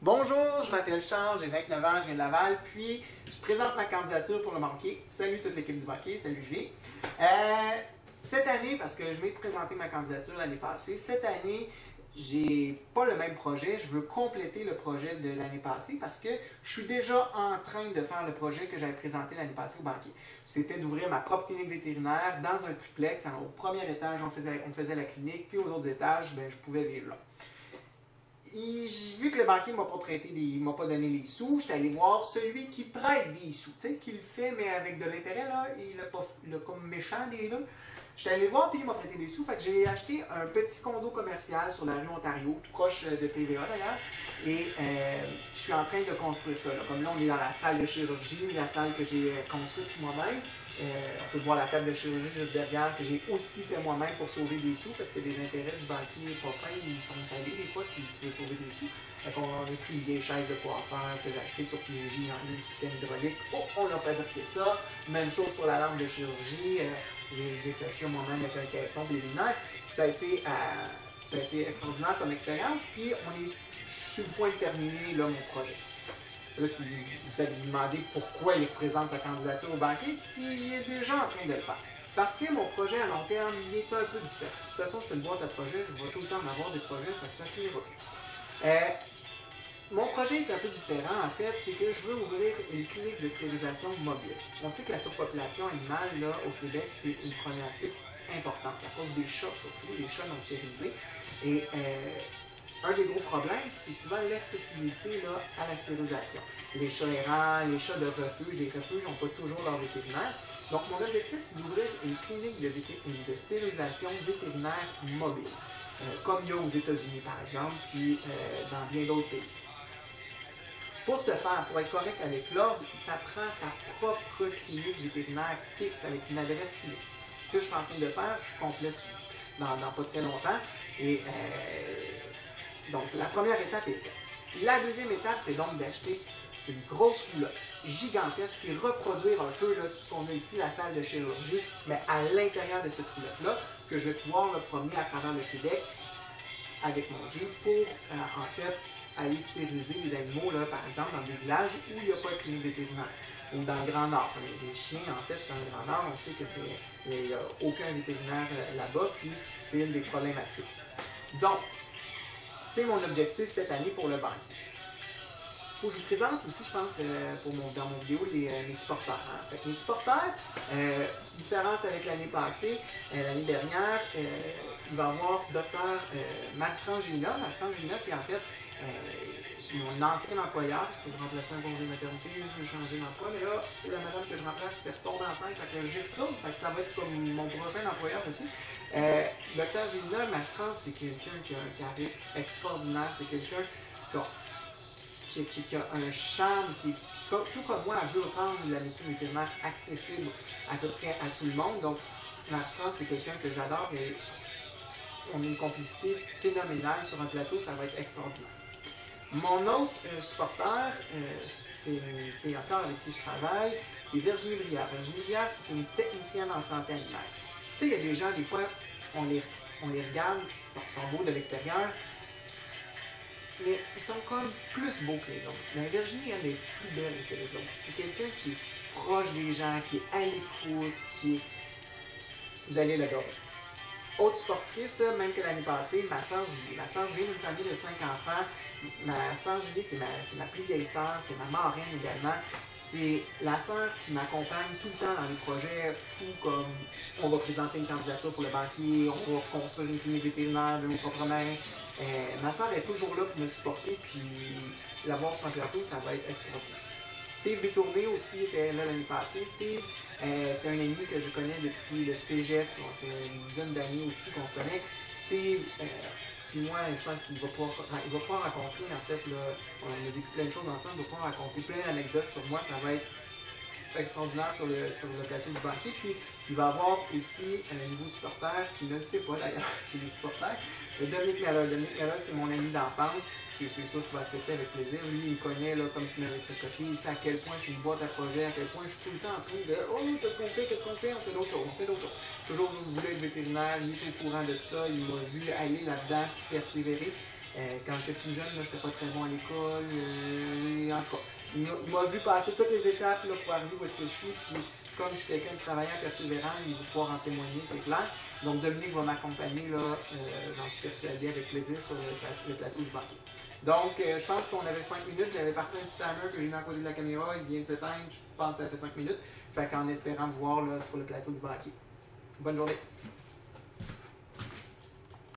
Bonjour, je m'appelle Charles, j'ai 29 ans, je viens de Laval, puis je présente ma candidature pour le banquier. Salut toute l'équipe du banquier, salut Julie. Cette année, parce que je m'ai présenté ma candidature l'année passée, cette année, j'ai pas le même projet, je veux compléter le projet de l'année passée parce que je suis déjà en train de faire le projet que j'avais présenté l'année passée au banquier. C'était d'ouvrir ma propre clinique vétérinaire dans un triplex. Au premier étage, on faisait la clinique, puis aux autres étages, ben, je pouvais vivre là. Vu que le banquier ne m'a pas m'a pas donné les sous, j'étais allé voir celui qui prête des sous, tu sais, qui le fait, mais avec de l'intérêt, là, il a comme méchant des deux. J'étais allé voir, puis il m'a prêté des sous, fait que j'ai acheté un petit condo commercial sur la rue Ontario, tout proche de TVA d'ailleurs, et je suis en train de construire ça. Là. Comme là, on est dans la salle de chirurgie, la salle que j'ai construite moi-même. On peut voir la table de chirurgie juste derrière que j'ai aussi fait moi-même pour sauver des sous parce que les intérêts du banquier pas fin, ils sont salés des fois puis tu veux sauver des sous. Fait qu'on a pris une vieille chaise de coiffeur que j'ai acheté sur Kijiji en système hydraulique. Oh, on a fabriqué ça. Même chose pour la lampe de chirurgie. J'ai fait ça moi-même avec un caisson des luminaires. Ça a été extraordinaire comme expérience. Puis je suis sur le point de terminer là, mon projet. Là, vous allez vous demander pourquoi il représente sa candidature au banquier s'il est déjà en train de le faire. Parce que mon projet à long terme, il est un peu différent. De toute façon, je fais une boîte à projets, je vais tout le temps en avoir des projets, ça finira plus. Mon projet est un peu différent, en fait, c'est que je veux ouvrir une clinique de stérilisation mobile. On sait que la surpopulation animale là, au Québec, c'est une problématique importante à cause des chats, surtout les chats non stérilisés. Et un des gros problèmes, c'est souvent l'accessibilité à la stérilisation. Les chats errants, les chats de refuge, les refuges n'ont pas toujours leur vétérinaire. Donc, mon objectif, c'est d'ouvrir une clinique de stérilisation vétérinaire mobile, comme il y a aux États-Unis, par exemple, puis dans bien d'autres pays. Pour ce faire, pour être correct avec l'ordre, ça prend sa propre clinique vétérinaire fixe avec une adresse civique. Ce que je suis en train de faire, je complète dans pas très longtemps. Et donc, la première étape est faite. La deuxième étape, c'est donc d'acheter une grosse roulotte gigantesque et reproduire un peu là, tout ce qu'on a ici, la salle de chirurgie, mais à l'intérieur de cette roulotte-là, que je vais pouvoir le promener à travers le Québec avec mon Jeep pour, en fait, aller stériliser les animaux, là, par exemple, dans des villages où il n'y a pas de clinique vétérinaire. Ou dans le Grand Nord. Les chiens, en fait, dans le Grand Nord, on sait qu'il n'y a aucun vétérinaire là-bas, puis c'est une des problématiques. Donc, c'est mon objectif cette année pour le banquier. Il faut que je vous présente aussi, je pense, dans mon vidéo, les supporters. Hein. Fait que les supporters, petite différence avec l'année passée, l'année dernière, il va y avoir Dr. Marc-Frangina. Marc-Frangina qui, en fait, mon ancien employeur, parce que je remplaçais un congé de maternité, j'ai changé d'emploi, mais là, la madame que je remplace s'est retombée enceinte, fait que j'y retourne, fait que ça va être comme mon prochain employeur aussi. Dr. Gina, ma France, c'est quelqu'un qui a un charisme extraordinaire, c'est quelqu'un qui a un charme, qui, tout comme moi, elle veut rendre la médecine vétérinaire accessible à peu près à tout le monde. Donc, ma France, c'est quelqu'un que j'adore et on a une complicité phénoménale sur un plateau, ça va être extraordinaire. Mon autre supporter, c'est une fille encore avec qui je travaille, c'est Virginie Brière. Virginie Brière, c'est une technicienne en santé animale. Tu sais, il y a des gens, des fois, on les regarde, bon, ils sont beaux de l'extérieur, mais ils sont comme plus beaux que les autres. Mais Virginie, elle est plus belle que les autres. C'est quelqu'un qui est proche des gens, qui est à l'écoute, vous allez l'adorer. Autre sportrice, même que l'année passée, ma soeur Julie. Ma soeur Julie, d'une famille de 5 enfants. Ma soeur Julie, c'est ma plus vieille soeur, c'est ma marraine également. C'est la soeur qui m'accompagne tout le temps dans les projets fous comme on va présenter une candidature pour le banquier, on va construire une clinique vétérinaire de nos propres mains. Ma soeur est toujours là pour me supporter, puis l'avoir sur un plateau, ça va être extraordinaire. Steve Bétourné aussi était là l'année passée. Steve, c'est un ami que je connais depuis le cégep. On fait une dizaine d'années au-dessus qu'on se connaît. Steve, puis moi, je pense qu'il va pouvoir raconter, en fait, là, on a vécu plein de choses ensemble, il va pouvoir raconter plein d'anecdotes sur moi. Ça va être extraordinaire sur le plateau du banquier. Puis il va y avoir aussi un nouveau supporter qui ne le sait pas d'ailleurs, qui est le supporter. Dominique Mella. Dominique Mella, c'est mon ami d'enfance. Je suis sûr qu'il va accepter avec plaisir. Lui, il me connaît là, comme s'il m'avait tricoté. Il sait à quel point je suis une boîte à projet, à quel point je suis tout le temps en train de oh, qu'est-ce qu'on fait, on fait d'autres choses, Toujours voulu être vétérinaire, il est au courant de ça, il m'a vu aller là-dedans puis persévérer. Quand j'étais plus jeune, je n'étais pas très bon à l'école. En tout cas, il m'a vu passer toutes les étapes là, pour arriver où est-ce que je suis. Puis, comme je suis quelqu'un de travaillant, persévérant, il va pouvoir en témoigner, c'est clair. Donc, Dominique va m'accompagner, là, j'en suis persuadé, avec plaisir sur le plateau du banquet. Donc, je pense qu'on avait 5 minutes. J'avais parti un petit timer que j'ai mis à côté de la caméra. Il vient de s'éteindre. Je pense que ça fait 5 minutes. Fait qu'en espérant vous voir là, sur le plateau du banquet. Bonne journée.